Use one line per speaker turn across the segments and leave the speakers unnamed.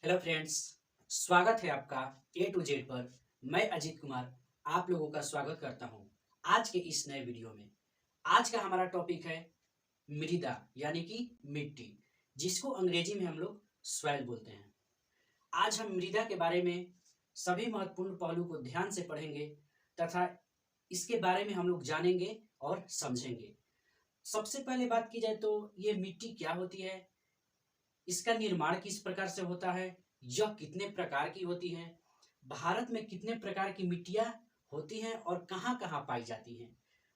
Hello friends, स्वागत है आपका ए टू जेड पर। मैं अजीत कुमार आप लोगों का स्वागत करता हूं आज के इस नए वीडियो में। आज का हमारा टॉपिक है मृदा यानी कि मिट्टी, जिसको अंग्रेजी में हम लोग सॉइल बोलते हैं। आज हम मृदा के बारे में सभी महत्वपूर्ण पहलू को ध्यान से पढ़ेंगे तथा इसके बारे में हम लोग जानेंगे और समझेंगे। सबसे पहले बात की जाए तो ये मिट्टी क्या होती है, इसका निर्माण किस प्रकार से होता है, यह कितने प्रकार की होती है, भारत में कितने प्रकार की मिट्टियाँ होती हैं और कहाँ कहाँ पाई जाती हैं,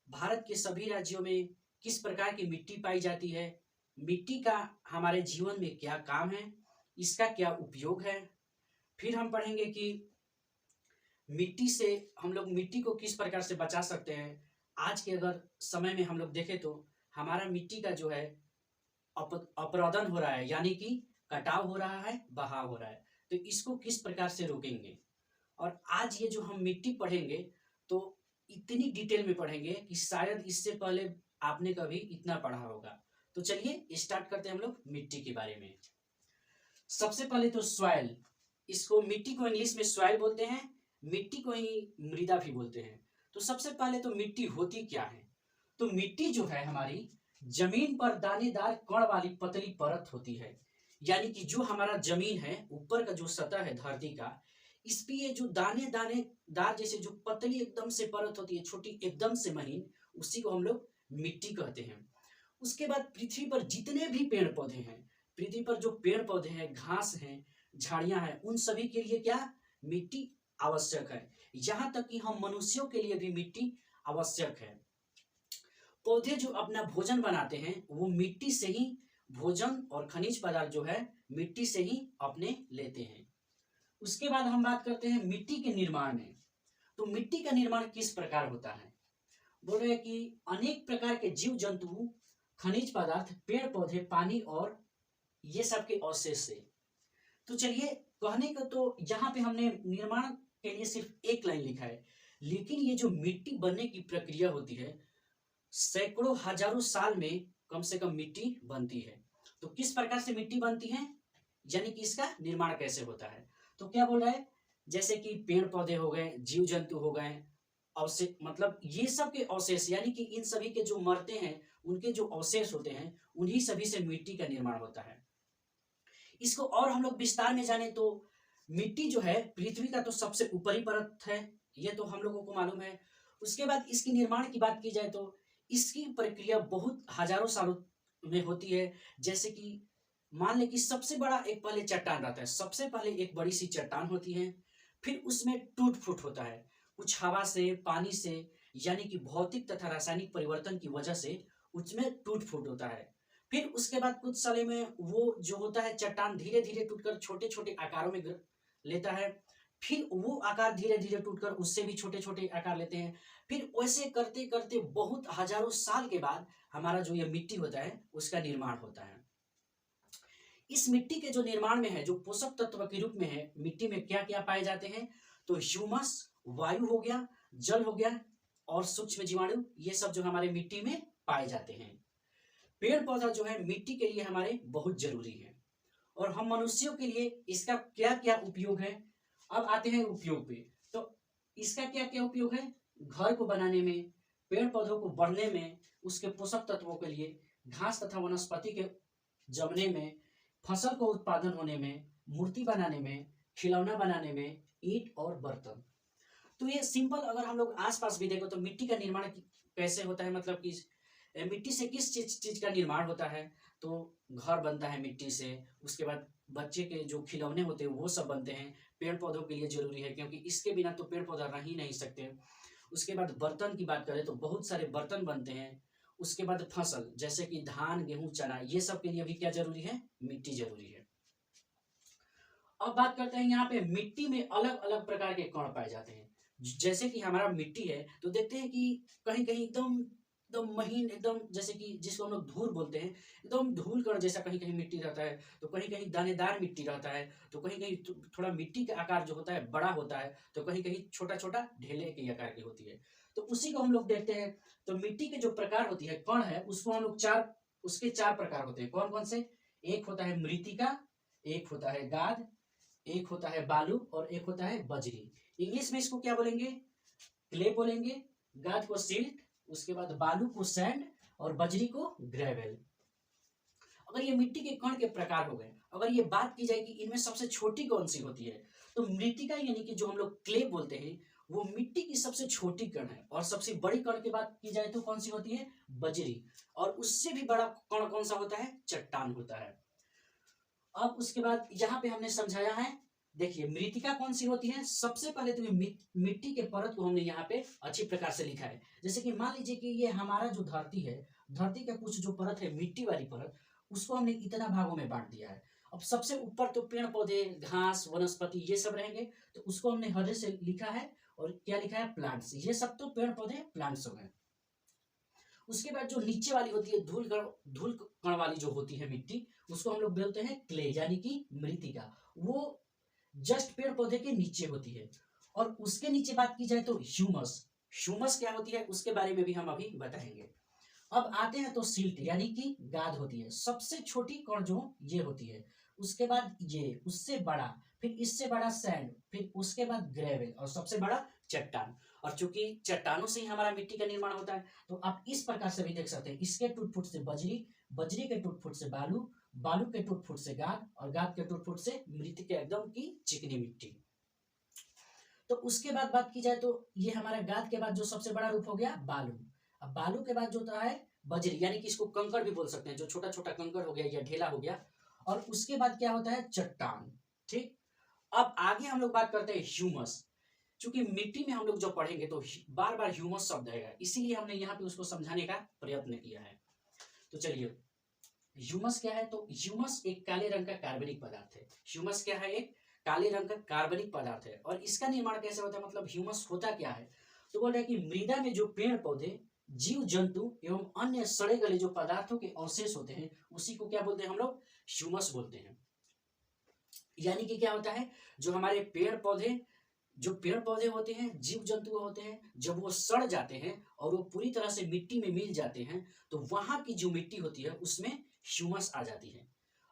भारत के सभी राज्यों में किस प्रकार की मिट्टी पाई जाती है, मिट्टी का हमारे जीवन में क्या काम है, इसका क्या उपयोग है। फिर हम पढ़ेंगे कि मिट्टी से हम लोग मिट्टी को किस प्रकार से बचा सकते हैं। आज के अगर समय में हम लोग देखें तो हमारा मिट्टी का जो है अपरदन हो रहा है, यानी कि कटाव हो रहा है, बहाव हो रहा है। तो इसको किस प्रकार से रोकेंगे। और आज ये जो हम मिट्टी पढ़ेंगे तो इतनी डिटेल में पढ़ेंगे कि शायद इससे पहले आपने कभी इतना पढ़ा होगा। तो चलिए स्टार्ट करते हैं हम लोग मिट्टी के बारे में। सबसे पहले तो सॉइल, इसको मिट्टी को इंग्लिश में सॉइल बोलते हैं, मिट्टी को ही मृदा भी बोलते हैं। तो सबसे पहले तो मिट्टी होती क्या है। तो मिट्टी जो है हमारी जमीन पर दानेदार कण वाली पतली परत होती है, यानी कि जो हमारा जमीन है ऊपर का जो सतह है धरती का, इस पे ये जो दाने दाने दार जैसे जो पतली एकदम से परत होती है, छोटी एकदम से महीन, उसी को हम लोग मिट्टी कहते हैं। उसके बाद पृथ्वी पर जितने भी पेड़ पौधे हैं, पृथ्वी पर जो पेड़ पौधे हैं, घास हैं, झाड़ियां हैं, उन सभी के लिए क्या मिट्टी आवश्यक है। यहाँ तक कि हम मनुष्यों के लिए भी मिट्टी आवश्यक है। पौधे जो अपना भोजन बनाते हैं वो मिट्टी से ही भोजन और खनिज पदार्थ जो है मिट्टी से ही अपने लेते हैं। उसके बाद हम बात करते हैं मिट्टी के निर्माण में। तो मिट्टी का निर्माण किस प्रकार होता है। बोल रहे हैं कि अनेक प्रकार के जीव जंतु, खनिज पदार्थ, पेड़ पौधे, पानी और ये सब के अवशेष से। तो चलिए कहने को तो यहाँ पे हमने निर्माण के लिए सिर्फ एक लाइन लिखा है, लेकिन ये जो मिट्टी बनने की प्रक्रिया होती है सैकड़ों हजारों साल में कम से कम मिट्टी बनती है। तो किस प्रकार से मिट्टी बनती है, यानी कि इसका निर्माण कैसे होता है। तो क्या बोल रहा है, जैसे कि पेड़ पौधे हो गए, जीव जंतु हो गए, अवशेष मतलब ये सब के अवशेष, यानी कि इन सभी के जो मरते हैं उनके जो अवशेष होते हैं उन्हीं सभी से मिट्टी का निर्माण होता है। इसको और हम लोग विस्तार में जाने तो मिट्टी जो है पृथ्वी का तो सबसे ऊपरी परत है, ये तो हम लोगों को मालूम है। उसके बाद इसके निर्माण की बात की जाए तो इसकी प्रक्रिया बहुत हजारों सालों में होती है। जैसे कि मान ले कि सबसे बड़ा एक पहले चट्टान रहता है, सबसे पहले एक बड़ी सी चट्टान होती है, फिर उसमें टूट फूट होता है कुछ हवा से, पानी से, यानी कि भौतिक तथा रासायनिक परिवर्तन की वजह से उसमें टूट फूट होता है। फिर उसके बाद कुछ सालों में वो जो होता है चट्टान धीरे धीरे टूटकर छोटे छोटे आकारों में लेता है। फिर वो आकार धीरे धीरे टूटकर उससे भी छोटे छोटे आकार लेते हैं। फिर वैसे करते करते बहुत हजारों साल के बाद हमारा जो ये मिट्टी होता है उसका निर्माण होता है। इस मिट्टी के जो निर्माण में है, जो पोषक तत्व के रूप में है, मिट्टी में क्या क्या पाए जाते हैं। तो ह्यूमस, वायु हो गया, जल हो गया और सूक्ष्म जीवाणु, ये सब जो हमारे मिट्टी में पाए जाते हैं। पेड़ पौधा जो है मिट्टी के लिए हमारे बहुत जरूरी है और हम मनुष्यों के लिए इसका क्या क्या उपयोग है। अब आते हैं उपयोग पे। तो इसका क्या क्या उपयोग है, घर को बनाने में, पेड़ पौधों को बढ़ने में, उसके पोषक तत्वों के लिए, घास तथा वनस्पति के जमने में, फसल को उत्पादन होने में, मूर्ति बनाने में, खिलौना बनाने में, ईंट और बर्तन। तो ये सिंपल अगर हम लोग आसपास भी देखो तो मिट्टी का निर्माण कैसे होता है, मतलब कि मिट्टी से किस चीज चीज का निर्माण होता है। तो घर बनता है मिट्टी से, उसके बाद बच्चे के जो खिलौने होते हैं वो सब बनते हैं, पेड़ पौधों के लिए जरूरी है क्योंकि इसके बिना तो पेड़ पौधा रह ही नहीं सकते। उसके बाद बर्तन की बात करें तो बहुत सारे बर्तन बनते हैं। उसके बाद फसल जैसे कि धान, गेहूं, चना, ये सब के लिए भी क्या जरूरी है, मिट्टी जरूरी है। अब बात करते हैं यहाँ पे मिट्टी में अलग अलग प्रकार के कण पाए जाते हैं। जैसे कि हमारा मिट्टी है तो देखते हैं कि कहीं कहीं एकदम एकदम महीन, एकदम जैसे कि जिसको हम लोग धूल बोलते हैं, एकदम धूल कण जैसा कहीं कहीं मिट्टी रहता है, तो कहीं कहीं दानेदार मिट्टी रहता है, तो कहीं कहीं थोड़ा मिट्टी का आकार जो होता है बड़ा होता है, तो कहीं कहीं छोटा छोटा ढेले के आकार की होती है। तो उसी को हम लोग देखते हैं। तो मिट्टी के जो प्रकार होती है, कण है, उसको हम लोग उसके चार प्रकार होते हैं। कौन कौन से, एक होता है मृतिका, एक होता है गाद, एक होता है बालू और एक होता है बजरी। इंग्लिश में इसको क्या बोलेंगे? क्ले बोलेंगे। गाद को सिल्ट, उसके बाद बालू को सैंड और बजरी को ग्रेवल। अगर ये मिट्टी के कण के प्रकार हो गए, अगर ये बात की जाए कि इनमें सबसे छोटी कौन सी होती है, तो मृतिका यानी कि जो हम लोग क्ले बोलते हैं वो मिट्टी की सबसे छोटी कण है। और सबसे बड़ी कण की बात की जाए तो कौन सी होती है? बजरी। और उससे भी बड़ा कण कौन सा होता है? चट्टान होता है। अब उसके बाद यहाँ पे हमने समझाया है, देखिए मृतिका कौन सी होती है। सबसे पहले तो मिट्टी के परत को हमने यहाँ पे अच्छी प्रकार से लिखा है। जैसे कि मान लीजिए कि ये हमारा जो धरती है, धरती का कुछ जो परत है मिट्टी वाली परत, उसको हमने इतना भागों में बांट दिया है। अब सबसे ऊपर तो पेड़ पौधे, घास, वनस्पति ये सब रहेंगे, तो उसको हमने हरे से लिखा है। और क्या लिखा है? प्लांट्स। ये सब तो पेड़ पौधे प्लांट्स हो गए। उसके बाद जो नीचे वाली होती है धूल कण वाली जो होती है मिट्टी, उसको हम लोग बोलते हैं क्ले यानी कि मृतिका। वो जस्ट पेड़ पौधे के नीचे होती है। और उसके नीचे बात की जाए तो ह्यूमस। ह्यूमस क्या होती है उसके बारे में भी हम अभी बताएंगे। अब आते हैं तो सिल्ट यानी कि गाद होती है। सबसे छोटी कण जो ये होती है। उसके बाद ये, उससे बड़ा, फिर इससे बड़ा सैंड, फिर उसके बाद ग्रेवल और सबसे बड़ा चट्टान। और चूंकि चट्टानों से ही हमारा मिट्टी का निर्माण होता है, तो आप इस प्रकार से भी देख सकते हैं। इसके टूट फूट से बजरी, बजरी के टूट फूट से बालू, बालू के टूट फूट से गाद और गाद के टूट फूट से मृतिका एकदम की चिकनी मिट्टी। तो उसके बाद बात की जाए तो ये हमारा गाद के बाद जो सबसे बड़ा रूप हो गया बालू। अब बालू के बाद जो होता है बजरी, यानी कि इसको कंकड़ भी बोल सकते हैं, जो छोटा छोटा कंकड़ हो गया या ढेला हो गया। और उसके बाद क्या होता है? चट्टान। ठीक। अब आगे हम लोग बात करते हैं ह्यूमस। चूंकि मिट्टी में हम लोग जब पढ़ेंगे तो बार बार ह्यूमस शब्द आएगा, इसीलिए हमने यहाँ पे उसको समझाने का प्रयत्न किया है। तो चलिए, ह्यूमस क्या है? तो ह्यूमस एक काले रंग का कार्बनिक पदार्थ है। ह्यूमस क्या है? एक काले रंग का कार्बनिक पदार्थ है। और इसका निर्माण कैसे होता है, मतलब ह्यूमस होता क्या है? तो बोल रहे हैं कि मृदा में जो पेड़ पौधे, जीव जंतु एवं अन्य सड़े गले जो पदार्थों के अवशेष होते हैं, उसी को क्या बोलते हैं हम लोग? ह्यूमस बोलते हैं। यानी कि क्या होता है, जो हमारे पेड़ पौधे, जो पेड़ पौधे होते हैं, जीव जंतु होते हैं, जब वो सड़ जाते हैं और वो पूरी तरह से मिट्टी में मिल जाते हैं, तो वहां की जो मिट्टी होती है उसमें ह्यूमस आ जाती है।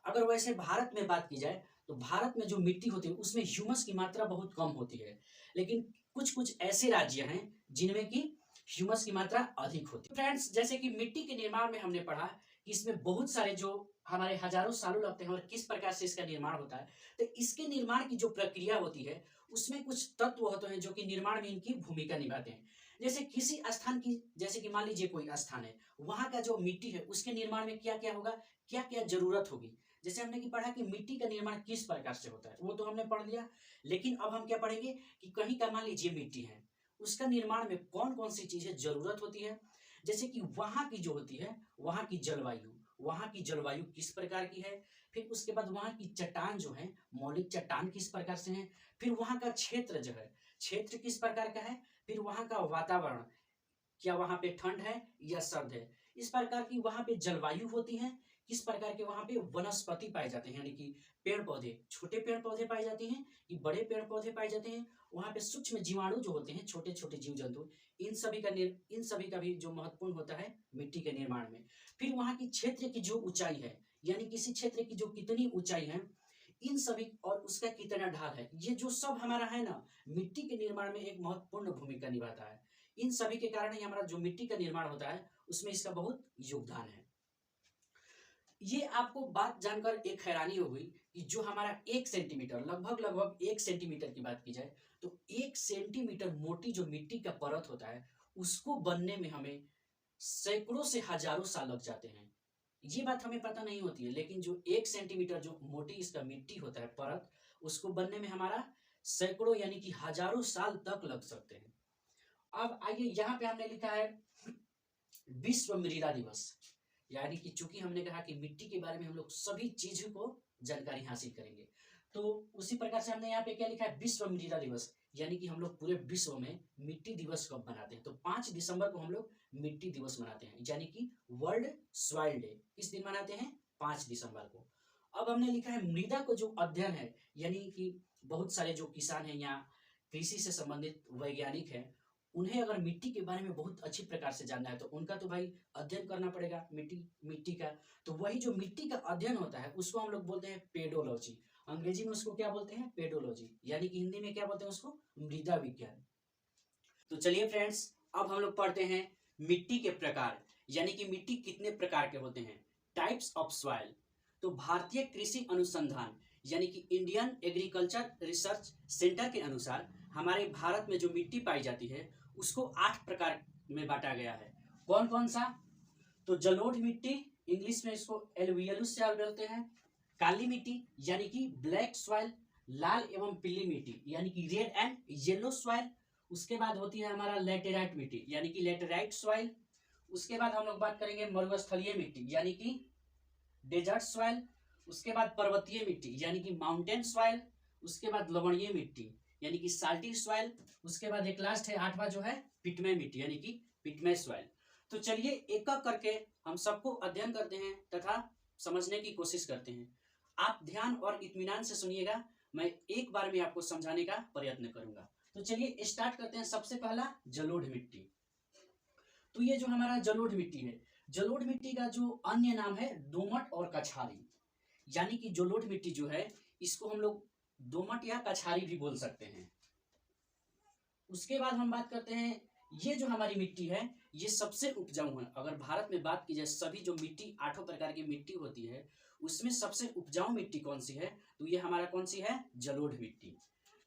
अगर वैसे भारत में बात की जाए तो भारत में जो मिट्टी होती है उसमें ह्यूमस की मात्रा बहुत कम होती है। लेकिन कुछ कुछ ऐसे राज्य हैं जिनमें की ह्यूमस की मात्रा अधिक होती है। फ्रेंड्स, जैसे कि मिट्टी के निर्माण में हमने पढ़ा कि इसमें बहुत सारे जो हमारे हजारों सालों लगते हैं और किस प्रकार से इसका निर्माण होता है। तो इसके निर्माण की जो प्रक्रिया होती है उसमें कुछ तत्व होते हैं जो कि निर्माण में इनकी भूमिका निभाते हैं। जैसे किसी स्थान की, जैसे कि मान लीजिए कोई स्थान है, वहां का जो मिट्टी है उसके निर्माण में क्या क्या होगा, क्या क्या जरूरत होगी। जैसे हमने पढ़ा कि मिट्टी का निर्माण किस प्रकार से होता है, वो तो हमने पढ़ लिया। लेकिन अब हम क्या पढ़ेंगे कि कहीं का मान लीजिए मिट्टी है, उसका निर्माण में कौन कौन सी चीजें जरूरत होती है। जैसे कि वहां की जो होती है, वहां की जलवायु, वहां की जलवायु किस प्रकार की है। फिर उसके बाद वहां की चट्टान जो है, मौलिक चट्टान किस प्रकार से है। फिर वहां का क्षेत्र जो है, क्षेत्र किस प्रकार का है। फिर वहां का वातावरण, क्या वहां पे ठंड है या सर्द है। इस प्रकार की वहां पे जलवायु होती है। किस प्रकार के वहां पे वनस्पति पाए जाते हैं, यानी कि पेड़ पौधे, छोटे पेड़ पौधे पाए जाते हैं कि बड़े पेड़ पौधे पाए जाते हैं। वहां पे सूक्ष्म जीवाणु जो होते हैं, छोटे छोटे जीव जंतु, इन सभी का भी जो महत्वपूर्ण होता है मिट्टी के निर्माण में। फिर वहां की क्षेत्र की जो ऊंचाई है, यानी किसी क्षेत्र की जो कितनी ऊंचाई है, इन सभी, और उसका कितना ढाल है, ये जो सब हमारा है ना, मिट्टी के निर्माण में एक महत्वपूर्ण भूमिका निभाता है। इन सभी के कारण ही हमारा जो मिट्टी का निर्माण होता है उसमें इसका बहुत योगदान है। ये आपको बात जानकर एक हैरानी हो गई कि जो हमारा 1 सेंटीमीटर, लगभग लगभग 1 सेंटीमीटर की बात की जाए तो 1 सेंटीमीटर मोटी जो मिट्टी का परत होता है उसको बनने में हमें सैकड़ों से हजारों साल लग जाते हैं। ये बात हमें पता नहीं होती है, लेकिन जो 1 सेंटीमीटर जो मोटी इसका मिट्टी होता है परत, उसको बनने में हमारा सैकड़ों यानी कि हजारों साल तक लग सकते हैं। अब आइए, यहाँ पे हमने लिखा है विश्व मृदा दिवस। यानी कि चूंकि हमने कहा कि मिट्टी के बारे में हम लोग सभी चीजों को जानकारी हासिल करेंगे, तो उसी प्रकार से हमने यहाँ पे क्या लिखा है, विश्व मृदा दिवस। यानी कि हम लोग पूरे विश्व में मिट्टी दिवस कब मनाते हैं, तो 5 दिसंबर को हम लोग मिट्टी दिवस मनाते हैं, यानी कि वर्ल्ड सॉइल डे। किस दिन मनाते हैं? 5 दिसंबर को। अब हमने लिखा है मृदा को जो अध्ययन है, यानी कि बहुत सारे जो किसान हैं या कृषि से संबंधित वैज्ञानिक हैं, उन्हें अगर मिट्टी के बारे में बहुत अच्छी प्रकार से जानना है तो उनका तो भाई अध्ययन करना पड़ेगा मिट्टी मिट्टी का। तो वही जो मिट्टी का अध्ययन होता है उसको हम लोग बोलते हैं पेडोलॉजी। अंग्रेजी में उसको क्या बोलते हैं, पेडोलॉजी, यानी कि हिंदी में क्या बोलते हैं उसको, मृदा विज्ञान। तो चलिए फ्रेंड्स, अब हम लोग पढ़ते हैं मिट्टी के प्रकार, यानी कि मिट्टी कितने प्रकार के होते हैं, टाइप्स ऑफ सॉइल। तो भारतीय कृषि अनुसंधान यानी कि इंडियन एग्रीकल्चर रिसर्च सेंटर के अनुसार हमारे भारत में जो मिट्टी पाई जाती है उसको 8 प्रकार में बांटा गया है। कौन कौन सा? तो जलोढ़ मिट्टी, इंग्लिश में इसको एलुवियल सॉइल बोलते हैं। काली मिट्टी यानी कि ब्लैक सॉइल। लाल एवं पीली मिट्टी यानी कि रेड एंड येलो सॉइल। उसके बाद होती है हमारा लेटेराइट मिट्टी यानी कि लेटेराइट सॉइल। उसके बाद हम लोग बात करेंगे मरुस्थलीय मिट्टी यानी कि डेजर्ट सॉइल। उसके बाद पर्वतीय मिट्टी यानी कि माउंटेन सॉइल। उसके बाद लवणीय मिट्टी यानी कि साल्टी सॉइल। उसके बाद एक लास्ट है 8वां जो है पिटमे मिट्टी यानी कि पिटमे सॉइल। तो चलिए एक एक करके हम सबको अध्ययन करते हैं तथा समझने की कोशिश करते हैं। आप ध्यान और इत्मीनान से सुनिएगा, मैं एक बार में आपको समझाने का प्रयत्न करूंगा। तो चलिए स्टार्ट करते हैं। सबसे पहला जलोढ़ मिट्टी। तो ये जो हमारा जलोढ़ मिट्टी है, जलोढ़ मिट्टी का जो अन्य नाम है दोमट और कछारी, यानी कि जलोढ़ मिट्टी जो है इसको हम लोग दोमट या कछारी भी बोल सकते हैं। उसके बाद हम बात करते हैं, ये जो हमारी मिट्टी है ये सबसे उपजाऊ है। अगर भारत में बात की जाए सभी जो मिट्टी 8 प्रकार की मिट्टी होती है उसमें सबसे उपजाऊ मिट्टी कौन सी है, तो ये हमारा कौन सी है, जलोढ़ मिट्टी।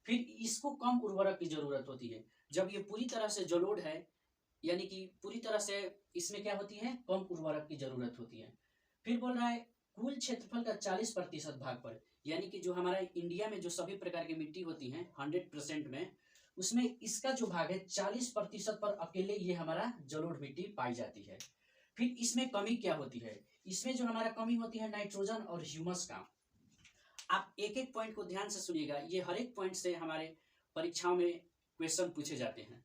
फिर इसको कम उर्वरक की जरूरत होती है। जब ये पूरी तरह से जलोढ़ है यानी कि पूरी तरह से इसमें क्या होती है, कम उर्वरक की जरूरत होती है। फिर बोल रहा है कुल क्षेत्रफल का 40% भाग पर, यानी कि जो हमारा इंडिया में जो सभी प्रकार की मिट्टी होती है 100% में, उसमें इसका जो भाग है 40% पर अकेले ये हमारा जलोढ़ मिट्टी पाई जाती है। फिर इसमें कमी क्या होती है, इसमें जो हमारा कमी होती है नाइट्रोजन और ह्यूमस का। आप एक एक पॉइंट को ध्यान से सुनिएगा, ये हर एक पॉइंट से हमारे परीक्षाओं में क्वेश्चन पूछे जाते हैं।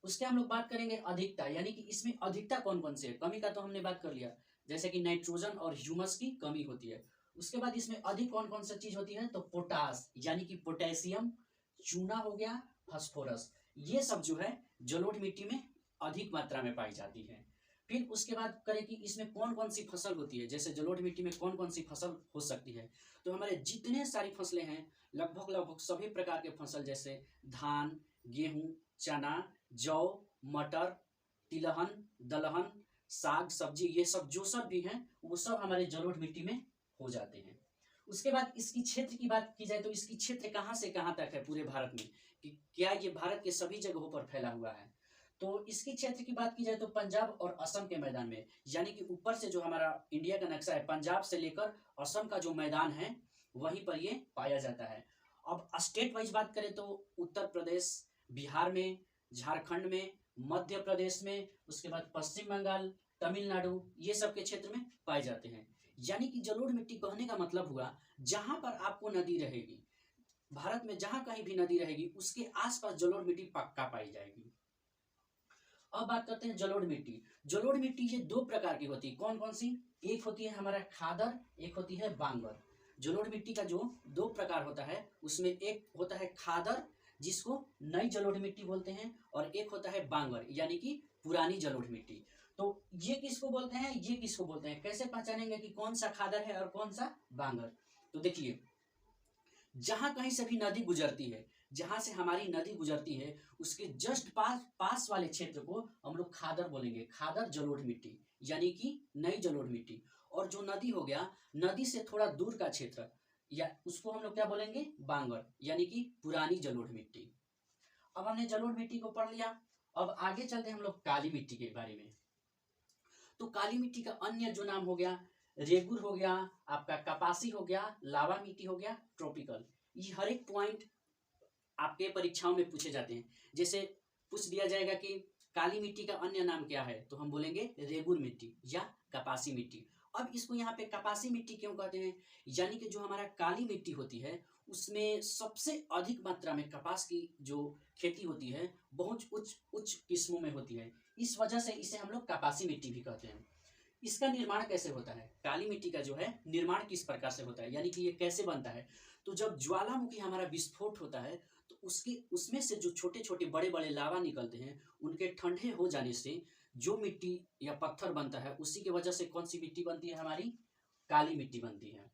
उसके हम लोग बात करेंगे अधिकता, यानी कि इसमें अधिकता कौन कौन से है। कमी का तो हमने बात कर लिया, जैसे कि नाइट्रोजन और ह्यूमस की कमी होती है। उसके बाद इसमें अधिक कौन कौन सा चीज होती है, तो पोटास यानी कि पोटेशियम, चूना हो गया, फास्फोरस, ये सब जो है जलोढ़ मिट्टी में अधिक मात्रा में पाई जाती है। फिर उसके बाद करें कि इसमें कौन कौन सी फसल होती है, जैसे जलोढ़ मिट्टी में कौन कौन सी फसल हो सकती है। तो हमारे जितने सारी फसलें हैं लगभग लगभग सभी प्रकार के फसल, जैसे धान, गेहूं, चना, जौ, मटर, तिलहन, दलहन, साग सब्जी, ये सब जो सब भी हैं वो सब हमारे जलोढ़ मिट्टी में हो जाते हैं। उसके बाद इसकी क्षेत्र की बात की जाए तो इसकी क्षेत्र कहाँ से कहाँ तक है पूरे भारत में, कि क्या ये भारत के सभी जगहों पर फैला हुआ है। तो इसकी क्षेत्र की बात की जाए तो पंजाब और असम के मैदान में, यानी कि ऊपर से जो हमारा इंडिया का नक्शा है पंजाब से लेकर असम का जो मैदान है वहीं पर ये पाया जाता है। अब स्टेट वाइज बात करें तो उत्तर प्रदेश, बिहार में, झारखंड में, मध्य प्रदेश में, उसके बाद पश्चिम बंगाल, तमिलनाडु, ये सब के क्षेत्र में पाए जाते हैं। यानी कि जलोढ़ मिट्टी कहने का मतलब हुआ जहां पर आपको नदी रहेगी, भारत में जहां कहीं भी नदी रहेगी उसके आसपास जलोढ़ मिट्टी पक्का पाई जाएगी। अब बात करते हैं जलोढ़ मिट्टी। जलोढ़ मिट्टी ये 2 प्रकार की होती है। कौन कौन सी? एक होती है हमारा खादर, एक होती है बांगर। जलोढ़ मिट्टी का जो 2 प्रकार होता है उसमें एक होता है खादर जिसको नई जलोढ़ मिट्टी बोलते हैं, और एक होता है बांगर यानी कि पुरानी जलोढ़ मिट्टी। तो ये किसको बोलते हैं, ये किसको बोलते हैं, कैसे पहचानेंगे कि कौन सा खादर है और कौन सा बांगर। तो देखिए, जहां कहीं से भी नदी गुजरती है, जहां से हमारी नदी गुजरती है उसके जस्ट पास पास वाले क्षेत्र को हम लोग खादर बोलेंगे, खादर जलोढ़ मिट्टी यानी कि नई जलोढ़ मिट्टी। और जो नदी हो गया, नदी से थोड़ा दूर का क्षेत्र या उसको हम लोग क्या बोलेंगे, बांगर यानी कि पुरानी जलोढ़ मिट्टी। अब हमने जलोढ़ मिट्टी को पढ़ लिया, अब आगे चलते हैं हम लोग काली मिट्टी के बारे में। तो काली मिट्टी का अन्य जो नाम हो गया, रेगुर हो गया, आपका कपासी हो गया, लावा मिट्टी हो गया, ट्रॉपिकल। ये हर एक पॉइंट आपके परीक्षाओं में पूछे जाते हैं। जैसे पूछ दिया जाएगा कि काली मिट्टी का अन्य नाम क्या है, तो हम बोलेंगे रेगुर मिट्टी या कपासी मिट्टी। अब इसको यहाँ पे कपासी मिट्टी क्यों कहते हैं, यानी कि जो हमारा काली मिट्टी होती है उसमें सबसे अधिक मात्रा में कपास की जो खेती होती है बहुत उच्च उच्च किस्मों में होती है, इस वजह से इसे हम लोग कपासी मिट्टी भी कहते हैं। इसका निर्माण कैसे होता है, काली मिट्टी का जो है निर्माण किस प्रकार से होता है, यानी कि ये कैसे बनता है। तो जब ज्वालामुखी हमारा विस्फोट होता है तो उसके उसमें से जो छोटे छोटे बड़े बड़े लावा निकलते हैं, उनके ठंडे हो जाने से जो मिट्टी या पत्थर बनता है, उसी की वजह से कौन सी मिट्टी बनती है, हमारी काली मिट्टी बनती है।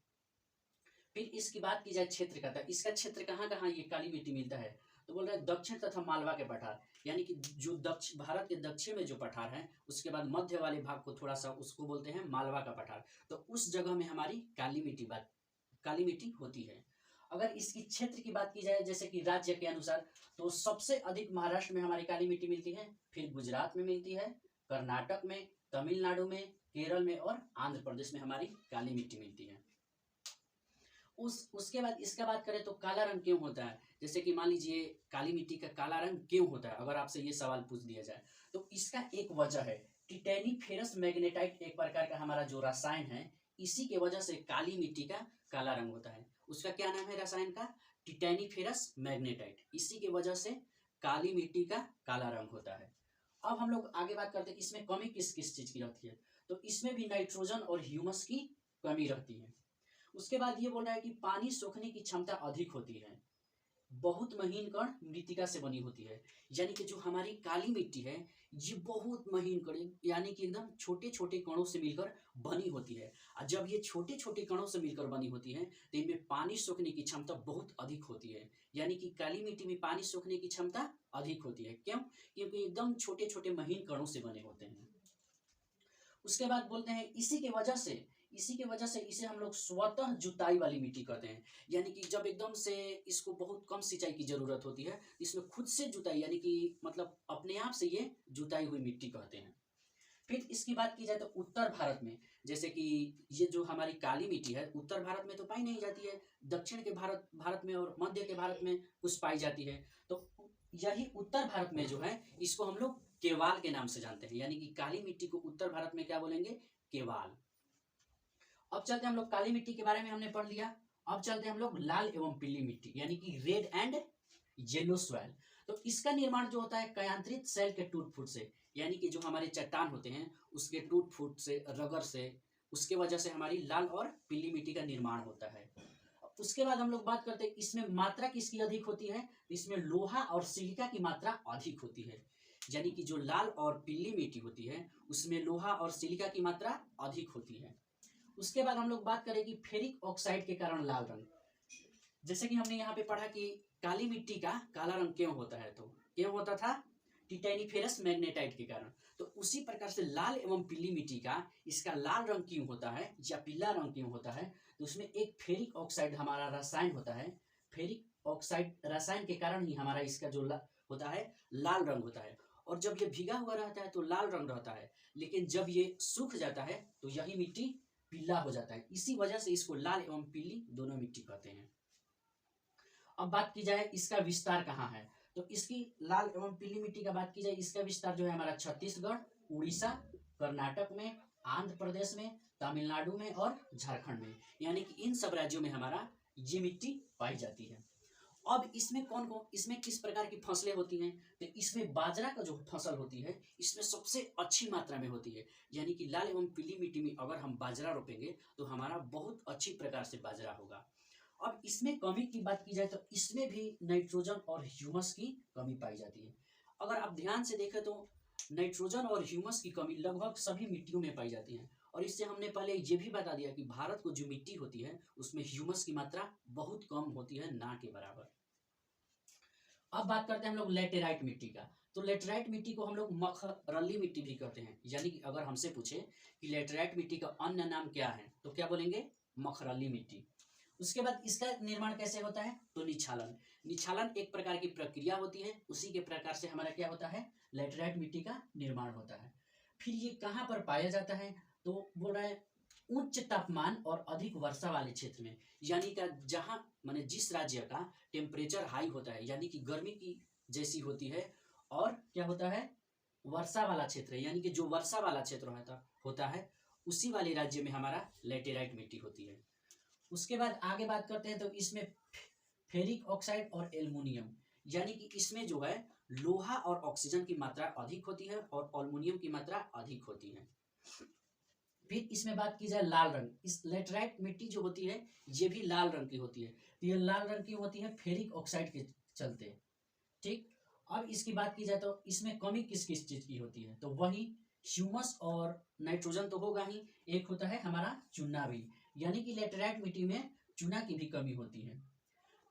फिर इसकी बात की जाए क्षेत्र का, तो इसका क्षेत्र कहाँ कहाँ ये काली मिट्टी मिलता है, तो बोल रहे हैं दक्षिण तथा मालवा के पठार, यानी कि जो भारत के दक्षिण में जो पठार है उसके बाद मध्य वाले भाग को थोड़ा सा उसको बोलते हैं मालवा का पठार, तो उस जगह में हमारी काली मिट्टी होती है। अगर इसकी क्षेत्र की बात की जाए जैसे कि राज्य के अनुसार, तो सबसे अधिक महाराष्ट्र में हमारी काली मिट्टी मिलती है, फिर गुजरात में मिलती है, कर्नाटक में, तमिलनाडु में, केरल में और आंध्र प्रदेश में हमारी काली मिट्टी मिलती है। उसके बाद इसका बात करें तो काला रंग क्यों होता है, जैसे कि मान लीजिए काली मिट्टी का काला रंग क्यों होता है, अगर आपसे ये सवाल पूछ दिया जाए तो इसका एक वजह है टिटेनीफेरस मैग्नेटाइट, एक प्रकार का हमारा जो रसायन है, इसी के वजह से काली मिट्टी का काला रंग होता है। उसका क्या नाम है रसायन का, टिटेनीफेरस मैग्नेटाइट, इसी के वजह से काली मिट्टी का काला रंग होता है। अब हम लोग आगे बात करते हैं इसमें कमी किस किस चीज की रहती है, तो इसमें भी नाइट्रोजन और ह्यूमस की कमी रहती है। उसके बाद ये बोल रहा है कि पानी सोखने की क्षमता अधिक होती है, बहुत महीन कण मृतिका से बनी होती है, यानी कि जो हमारी काली मिट्टी है ये बहुत महीन कण यानी कि एकदम छोटे छोटे कणों से मिलकर बनी होती है, और जब ये छोटे छोटे कणों से मिलकर बनी होती है तो इनमें पानी सोखने की क्षमता बहुत अधिक होती है, यानी कि काली मिट्टी में पानी सोखने की क्षमता अधिक होती है। क्यों, क्योंकि एकदम छोटे छोटे महीन कणों से बने होते हैं। उसके बाद बोलते हैं इसी के वजह से इसे हम लोग स्वतः जुताई वाली मिट्टी कहते हैं, यानी कि जब एकदम से इसको बहुत कम सिंचाई की जरूरत होती है, इसमें खुद से जुताई यानी कि मतलब अपने आप से ये जुताई हुई मिट्टी कहते हैं। फिर इसकी बात की जाए तो उत्तर भारत में, जैसे कि ये जो हमारी काली मिट्टी है उत्तर भारत में तो पाई नहीं जाती है, दक्षिण के भारत में और मध्य के भारत में कुछ पाई जाती है, तो यही उत्तर भारत में जो है इसको हम लोग केवाल के नाम से जानते हैं, यानी कि काली मिट्टी को उत्तर भारत में क्या बोलेंगे, केवाल। अब चलते हैं हम लोग, काली मिट्टी के बारे में हमने पढ़ लिया, अब चलते हैं हम लोग लाल एवं पीली मिट्टी यानी कि रेड एंड येलो सॉइल। तो इसका निर्माण जो होता है कयांत्रित सेल के टूट फूट से, यानी कि जो हमारे चट्टान होते हैं उसके टूट फूट से, रगड़ से, उसके वजह से हमारी लाल और पीली मिट्टी का निर्माण होता है। उसके बाद हम लोग बात करते हैं इसमें मात्रा किसकी अधिक होती है, इसमें लोहा और सिलिका की मात्रा अधिक होती है, यानी कि जो लाल और पीली मिट्टी होती है उसमें लोहा और सिलिका की मात्रा अधिक होती है। उसके बाद हम लोग बात करें कि फेरिक ऑक्साइड के कारण लाल रंग, जैसे कि हमने यहाँ पे पढ़ा कि काली मिट्टी का काला रंग क्यों होता है, तो क्यों होता था, टिटेनीफेरस मैग्नेटाइट के कारण, तो उसी प्रकार से लाल एवं पीली मिट्टी का इसका लाल रंग क्यों होता है या पीला रंग क्यों होता है, तो उसमें एक फेरिक ऑक्साइड हमारा रसायन होता है, फेरिक ऑक्साइड रसायन के कारण ही हमारा इसका जो होता है लाल रंग होता है, और जब ये भीगा हुआ रहता है तो लाल रंग रहता है, लेकिन जब ये सूख जाता है तो यही मिट्टी पीला हो जाता है, इसी वजह से इसको लाल एवं पीली दोनों मिट्टी कहते हैं। अब बात की जाए इसका विस्तार कहाँ है, तो इसकी लाल एवं पीली मिट्टी का बात की जाए, इसका विस्तार जो है हमारा छत्तीसगढ़, उड़ीसा, कर्नाटक में, आंध्र प्रदेश में, तमिलनाडु में और झारखंड में, यानी कि इन सब राज्यों में हमारा ये मिट्टी पाई जाती है। अब इसमें इसमें किस प्रकार की फसलें होती हैं, तो इसमें बाजरा का जो फसल होती है इसमें सबसे अच्छी मात्रा में होती है, यानी कि लाल एवं पीली मिट्टी में अगर हम बाजरा रोपेंगे तो हमारा बहुत अच्छी प्रकार से बाजरा होगा। अब इसमें कमी की बात की जाए तो इसमें भी नाइट्रोजन और ह्यूमस की कमी पाई जाती है। अगर आप ध्यान से देखें तो नाइट्रोजन और ह्यूमस की कमी लगभग सभी मिट्टियों में पाई जाती है, और इससे हमने पहले ये भी बता दिया कि भारत को जो मिट्टी होती है उसमें ह्यूमस की मात्रा बहुत कम होती है, ना के बराबर। अब बात करते हैं हम लोग लेटेराइट मिट्टी का, तो लेटेराइट मिट्टी को हम लोग मखरली मिट्टी भी कहते हैं, यानी कि अगर हमसे पूछे कि लेटेराइट मिट्टी का अन्य नाम क्या है तो क्या बोलेंगे, मखरली मिट्टी। उसके बाद इसका निर्माण कैसे होता है, तो निछालन एक प्रकार की प्रक्रिया होती है, उसी के प्रकार से हमारा क्या होता है, लेटेराइट मिट्टी का निर्माण होता है। फिर ये कहाँ पर पाया जाता है, तो बोल रहा है उच्च तापमान और अधिक वर्षा वाले क्षेत्र में, यानी कि जहां माने जिस राज्य का टेम्परेचर हाई होता है यानी कि गर्मी की जैसी होती है, और क्या होता है वर्षा वाला क्षेत्र है, यानी कि जो वर्षा वाला क्षेत्र होता है उसी वाले राज्य में हमारा लेटेराइट मिट्टी होती है। उसके बाद आगे बात करते हैं, तो इसमें फेरिक ऑक्साइड और एल्युमिनियम, यानी कि इसमें जो है लोहा और ऑक्सीजन की मात्रा अधिक होती है और एल्युमिनियम की मात्रा अधिक होती है। फिर इसमें बात की जाए लाल रंग, इस लेटेराइट मिट्टी जो होती है ये भी लाल रंग की होती है, तो ये लाल रंग की होती है फेरिक ऑक्साइड के चलते, ठीक। अब इसकी बात की जाए तो इसमें कमी किस किस चीज की होती है, तो वही ह्यूमस और नाइट्रोजन तो होगा ही, एक होता है हमारा चुना भी, यानी कि लेटेराइट मिट्टी में चूना की भी कमी होती है।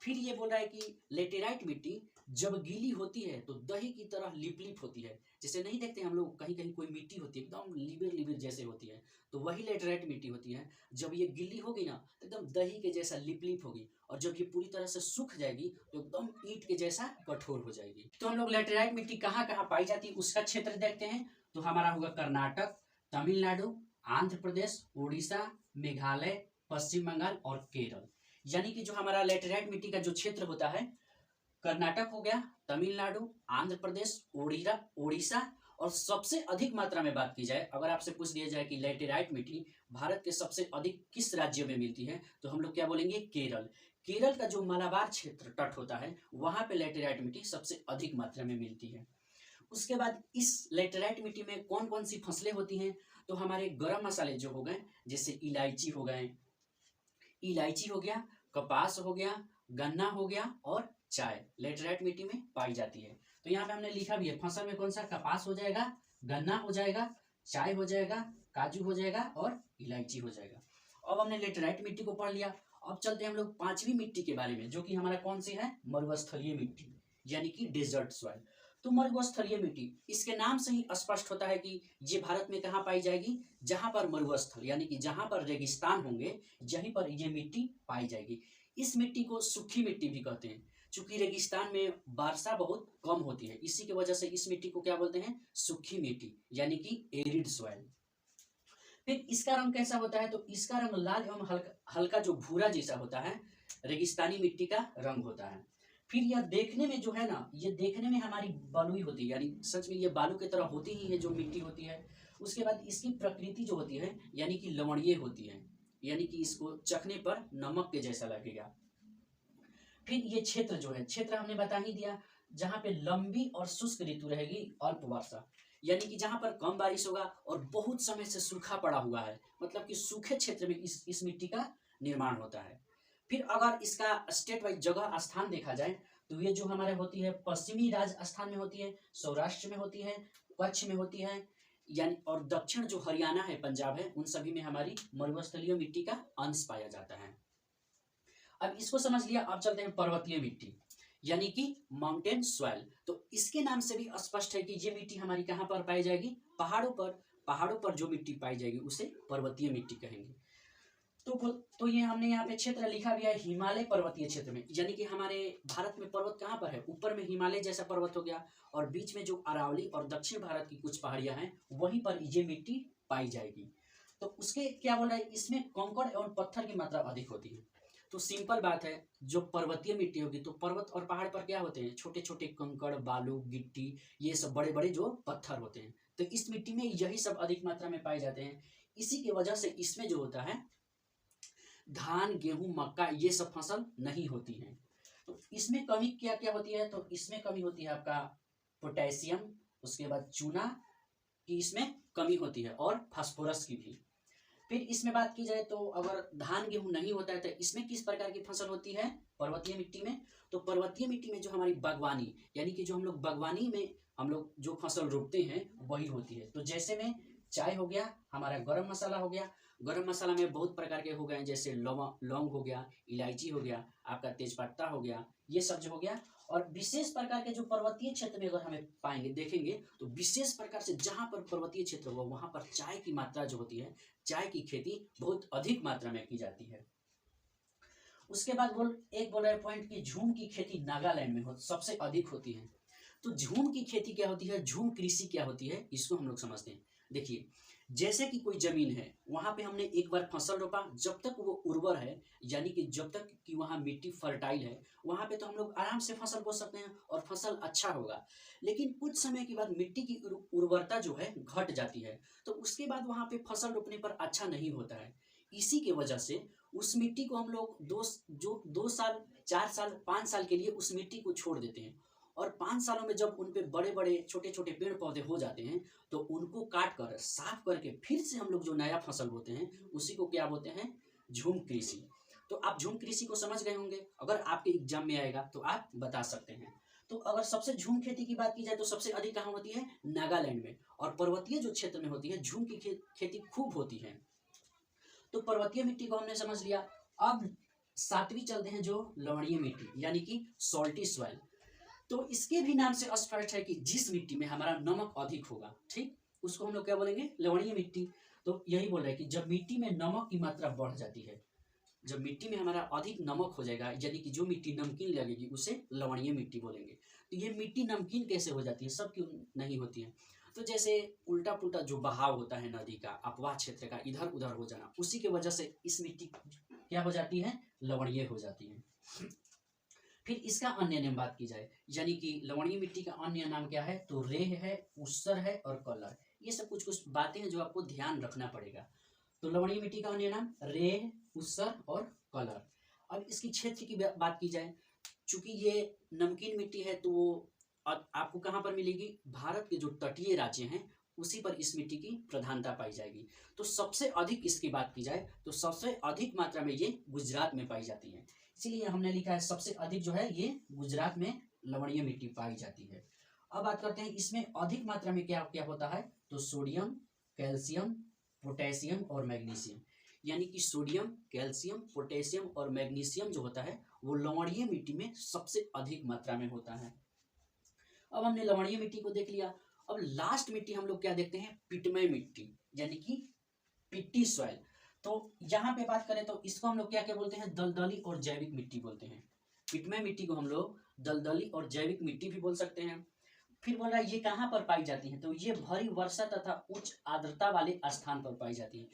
फिर ये बोल रहा है कि लेटेराइट मिट्टी जब गीली होती है तो दही की तरह लिपलिप होती है। जैसे नहीं देखते हम लोग कहीं कहीं कोई मिट्टी होती है एकदम लिबिर लिबिर जैसे होती है, तो वही लेटेराइट मिट्टी होती है। जब ये गीली होगी ना तो एकदम दही के जैसा लिपलिप होगी, और जब ये पूरी तरह से सूख जाएगी तो एकदम ईंट के जैसा कठोर हो जाएगी। तो हम लोग लेटेराइट मिट्टी कहाँ कहाँ पाई जाती है उसका क्षेत्र देखते हैं। तो हमारा होगा कर्नाटक, तमिलनाडु, आंध्र प्रदेश, उड़ीसा, मेघालय, पश्चिम बंगाल और केरल। यानी कि जो हमारा लेटेराइट मिट्टी का जो क्षेत्र होता है, कर्नाटक हो गया, तमिलनाडु, आंध्र प्रदेश, उड़ीसा, और सबसे अधिक मात्रा में बात की जाए, अगर आपसे पूछ दिया जाए कि लेटेराइट मिट्टी भारत के सबसे अधिक किस राज्य में मिलती है, तो हम लोग क्या बोलेंगे, केरल। केरल का जो मलाबार क्षेत्र तट होता है वहां पे लेटेराइट मिट्टी सबसे अधिक मात्रा में मिलती है। उसके बाद इस लेटेराइट मिट्टी में कौन कौन सी फसलें होती हैं, तो हमारे गरम मसाले जो हो गए, जैसे इलायची हो गए, इलायची हो गया, कपास हो गया, गन्ना हो गया और चाय लेटेराइट मिट्टी में पाई जाती है। तो यहाँ पे हमने लिखा भी है फसल में कौन सा, कपास हो जाएगा, गन्ना हो जाएगा, चाय हो जाएगा, काजू हो जाएगा और इलायची हो जाएगा। अब हमने लेटेराइट मिट्टी को पढ़ लिया। अब चलते हैं हम लोग पांचवी मिट्टी के बारे में, जो कि हमारा कौन सी है, मरुस्थलीय मिट्टी यानी कि डेजर्ट सॉइल। तो मरुस्थलीय मिट्टी, इसके नाम से ही स्पष्ट होता है कि ये भारत में कहाँ पाई जाएगी, जहां पर मरुस्थल यानी कि जहां पर रेगिस्तान होंगे यहीं पर ये मिट्टी पाई जाएगी। इस मिट्टी को सूखी मिट्टी भी कहते हैं, चूंकि रेगिस्तान में वर्षा बहुत कम होती है, इसी की वजह से इस मिट्टी को क्या बोलते हैं, सूखी मिट्टी यानी कि एरिड सॉइल। फिर इसका रंग कैसा होता है, तो इसका रंग लाल एवं हल्का हल्का जो भूरा जैसा होता है, रेगिस्तानी मिट्टी का रंग होता है। फिर यह देखने में जो है ना, ये देखने में हमारी बलुई होती है, यानी सच में ये बालू की तरह होती ही है जो मिट्टी होती है। उसके बाद इसकी प्रकृति जो होती है यानी कि लवणीय होती है, यानी कि इसको चखने पर नमक के जैसा लगेगा। फिर ये क्षेत्र जो है, क्षेत्र हमने बता ही दिया, जहां पे लंबी और शुष्क ऋतु रहेगी, अल्प वर्षा, यानी कि जहां पर कम बारिश होगा और बहुत समय से सूखा पड़ा हुआ है, मतलब कि सूखे क्षेत्र में इस मिट्टी का निर्माण होता है। फिर अगर इसका स्टेट वाइज जगह स्थान देखा जाए, तो ये जो हमारे होती है पश्चिमी राजस्थान में होती है, सौराष्ट्र में होती है, कच्छ में होती है, यानी और दक्षिण जो हरियाणा है, पंजाब है, उन सभी में हमारी मरुस्थलीय मिट्टी का अंश पाया जाता है। अब इसको समझ लिया, अब चलते हैं पर्वतीय मिट्टी यानी कि माउंटेन सॉइल। तो इसके नाम से भी स्पष्ट है कि ये मिट्टी हमारी कहाँ पर पाई जाएगी, पहाड़ों पर। पहाड़ों पर जो मिट्टी पाई जाएगी उसे पर्वतीय मिट्टी कहेंगे। तो ये हमने यहाँ पे क्षेत्र लिखा भी है, हिमालय पर्वतीय क्षेत्र में, यानी कि हमारे भारत में पर्वत कहाँ पर है, ऊपर में हिमालय जैसा पर्वत हो गया, और बीच में जो अरावली और दक्षिण भारत की कुछ पहाड़ियां हैं वहीं पर ये मिट्टी पाई जाएगी। तो उसके क्या बोल रहा है, इसमें कंकड़ एवं पत्थर की मात्रा अधिक होती है। तो सिंपल बात है, जो पर्वतीय मिट्टी होगी तो पर्वत और पहाड़ पर क्या होते हैं, छोटे छोटे कंकड़, बालू, गिट्टी, ये सब बड़े बड़े जो पत्थर होते हैं, तो इस मिट्टी में यही सब अधिक मात्रा में पाए जाते हैं। इसी की वजह से इसमें जो होता है धान, गेहूं, मक्का, ये सब फसल नहीं होती है। तो इसमें कमी क्या क्या होती है, तो इसमें कमी होती है आपका पोटेशियम, उसके बाद चूना की इसमें कमी होती है, और फास्फोरस की भी। फिर इसमें बात की जाए तो अगर धान गेहूं नहीं होता है तो इसमें किस प्रकार की फसल होती है पर्वतीय मिट्टी में, तो पर्वतीय मिट्टी में जो हमारी बागवानी, यानी कि जो हम लोग बागवानी में हम लोग जो फसल रोपते हैं वही होती है। तो जैसे में चाय हो गया, हमारा गरम मसाला हो गया, गरम मसाला में बहुत प्रकार के हो गए, जैसे लौंग हो गया, इलायची हो गया, आपका तेजपत्ता हो गया, ये सब जो हो गया। और विशेष प्रकार के जो पर्वतीय क्षेत्र में अगर हमें पाएंगे देखेंगे, तो विशेष प्रकार से जहां पर पर्वतीय क्षेत्र होगा वहां पर चाय की मात्रा जो होती है, चाय की खेती बहुत अधिक मात्रा में की जाती है। उसके बाद बोल रहे पॉइंट की झूम की खेती नागालैंड में सबसे अधिक होती है। तो झूम की खेती क्या होती है, झूम कृषि क्या होती है, इसको हम लोग समझते हैं। देखिए, जैसे कि कोई जमीन है, वहां पे हमने एक बार फसल रोपा, जब तक वो उर्वर है, यानी कि जब तक कि वहां मिट्टी फर्टाइल है, वहां पे तो हम लोग आराम से फसल बो सकते हैं और फसल अच्छा होगा। लेकिन कुछ समय के बाद मिट्टी की उर्वरता जो है घट जाती है, तो उसके बाद वहां पे फसल रोपने पर अच्छा नहीं होता है। इसी के वजह से उस मिट्टी को हम लोग 2 साल, 4 साल, 5 साल के लिए उस मिट्टी को छोड़ देते हैं, और 5 सालों में जब उन पे बड़े बड़े छोटे छोटे पेड़ पौधे हो जाते हैं, तो उनको काट कर साफ करके फिर से हम लोग जो नया फसल बोते हैं उसी को क्या बोलते हैं, झूम कृषि। तो आप झूम कृषि को समझ गए होंगे, अगर आपके एग्जाम में आएगा तो आप बता सकते हैं। तो अगर सबसे झूम खेती की बात की जाए तो सबसे अधिक कहाँ होती है, नागालैंड में, और पर्वतीय जो क्षेत्र में होती है झूम की खेती खूब होती है। तो पर्वतीय मिट्टी को हमने समझ लिया। अब सातवीं चलते हैं जो लवणीय मिट्टी यानी कि सॉल्टी सॉइल। तो इसके भी नाम से स्पष्ट है कि जिस मिट्टी में हमारा नमक अधिक होगा, ठीक, उसको हम लोग क्या बोलेंगे, लवणीय मिट्टी। तो यही बोल रहे हैं कि जब मिट्टी में नमक की मात्रा बढ़ जाती है, जब मिट्टी में हमारा अधिक नमक हो जाएगा, यानी कि जो मिट्टी नमकीन लगेगी उसे लवणीय मिट्टी बोलेंगे। तो ये मिट्टी नमकीन कैसे हो जाती है, सब क्यों नहीं होती है। तो जैसे उल्टा पुल्टा जो बहाव होता है नदी का, अपवाह क्षेत्र का इधर उधर हो जाना, उसी की वजह से इस मिट्टी क्या हो जाती है, लवणीय हो जाती है। फिर इसका अन्य नाम बात की जाए, यानी कि लवणीय मिट्टी का अन्य नाम क्या है, तो रेह है, ऊसर है और कलर। ये सब कुछ कुछ बातें हैं जो आपको ध्यान रखना पड़ेगा। तो लवणीय मिट्टी का अन्य नाम रेह, ऊसर और कलर। अब इसकी क्षेत्र की बात की जाए, चूंकि ये नमकीन मिट्टी है तो वो आपको कहाँ पर मिलेगी, भारत के जो तटीय राज्य हैं उसी पर इस मिट्टी की प्रधानता पाई जाएगी। तो सबसे अधिक इसकी बात की जाए तो सबसे अधिक मात्रा में ये गुजरात में पाई जाती है, इसीलिए हमने लिखा है सबसे अधिक जो है ये गुजरात में लवणीय मिट्टी पाई जाती है। अब बात करते हैं इसमें अधिक मात्रा में क्या क्या होता है, तो सोडियम, कैल्शियम, पोटेशियम और मैग्नीशियम। यानी कि सोडियम, कैल्शियम, पोटेशियम और मैग्नीशियम जो होता है वो लवणीय मिट्टी में सबसे अधिक मात्रा में होता है। अब हमने लवणीय मिट्टी को देख लिया। अब लास्ट मिट्टी हम लोग क्या देखते हैं, पिटमय मिट्टी यानी कि पिट्टी सॉइल। तो यहाँ पे बात करें तो इसको हम लोग क्या क्या बोलते हैं, दलदली और जैविक मिट्टी बोलते हैं। पिटमय मिट्टी को हम लोग दलदली और जैविक मिट्टी भी बोल सकते हैं। फिर बोल रहा है ये कहाँ पर पाई जाती है, तो ये भारी वर्षा तथा उच्च आर्द्रता वाले स्थान पर पाई जाती है,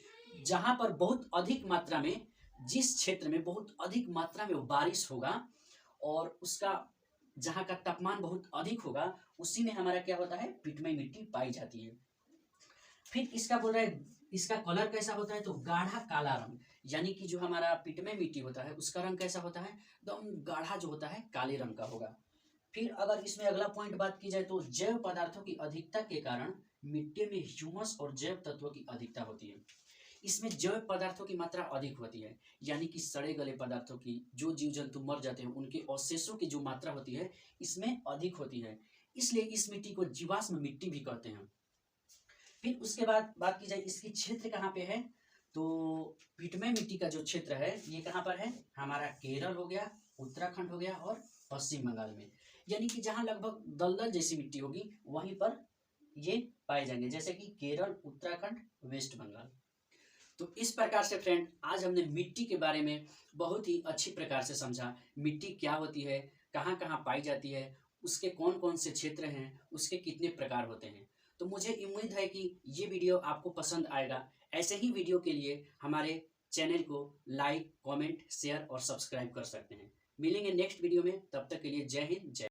जहां पर बहुत अधिक मात्रा में, जिस क्षेत्र में बहुत अधिक मात्रा में बारिश होगा और उसका जहाँ का तापमान बहुत अधिक होगा, उसी में हमारा क्या होता है, पिटमय मिट्टी पाई जाती है। फिर इसका बोल रहा है इसका कलर कैसा होता है, तो गाढ़ा काला रंग, यानी कि जो हमारा पिटमय मिट्टी होता है उसका रंग कैसा होता है, एकदम गाढ़ा जो होता है काले रंग का होगा। फिर अगर इसमें अगला पॉइंट बात की जाए तो जैव पदार्थों की अधिकता के कारण मिट्टी में ह्यूमस और जैव तत्वों की अधिकता होती है। इसमें जैव पदार्थों की मात्रा अधिक होती है, यानी कि सड़े गले पदार्थों की, जो जीव जंतु मर जाते हैं उनके अवशेषों की जो मात्रा होती है इसमें अधिक होती है, इसलिए इस मिट्टी को जीवाश्म मिट्टी भी कहते हैं। फिर उसके बाद बात की जाए इसकी क्षेत्र कहाँ पे है, तो पिटमय मिट्टी का जो क्षेत्र है ये कहाँ पर है, हमारा केरल हो गया, उत्तराखंड हो गया और पश्चिम बंगाल में। यानी कि जहाँ लगभग दलदल जैसी मिट्टी होगी वहीं पर ये पाए जाएंगे, जैसे कि केरल, उत्तराखंड, वेस्ट बंगाल। तो इस प्रकार से फ्रेंड आज हमने मिट्टी के बारे में बहुत ही अच्छी प्रकार से समझा, मिट्टी क्या होती है, कहाँ कहाँ पाई जाती है, उसके कौन कौन से क्षेत्र हैं, उसके कितने प्रकार होते हैं। तो मुझे उम्मीद है कि ये वीडियो आपको पसंद आएगा। ऐसे ही वीडियो के लिए हमारे चैनल को लाइक, कमेंट, शेयर और सब्सक्राइब कर सकते हैं। मिलेंगे नेक्स्ट वीडियो में, तब तक के लिए जय हिंद, जय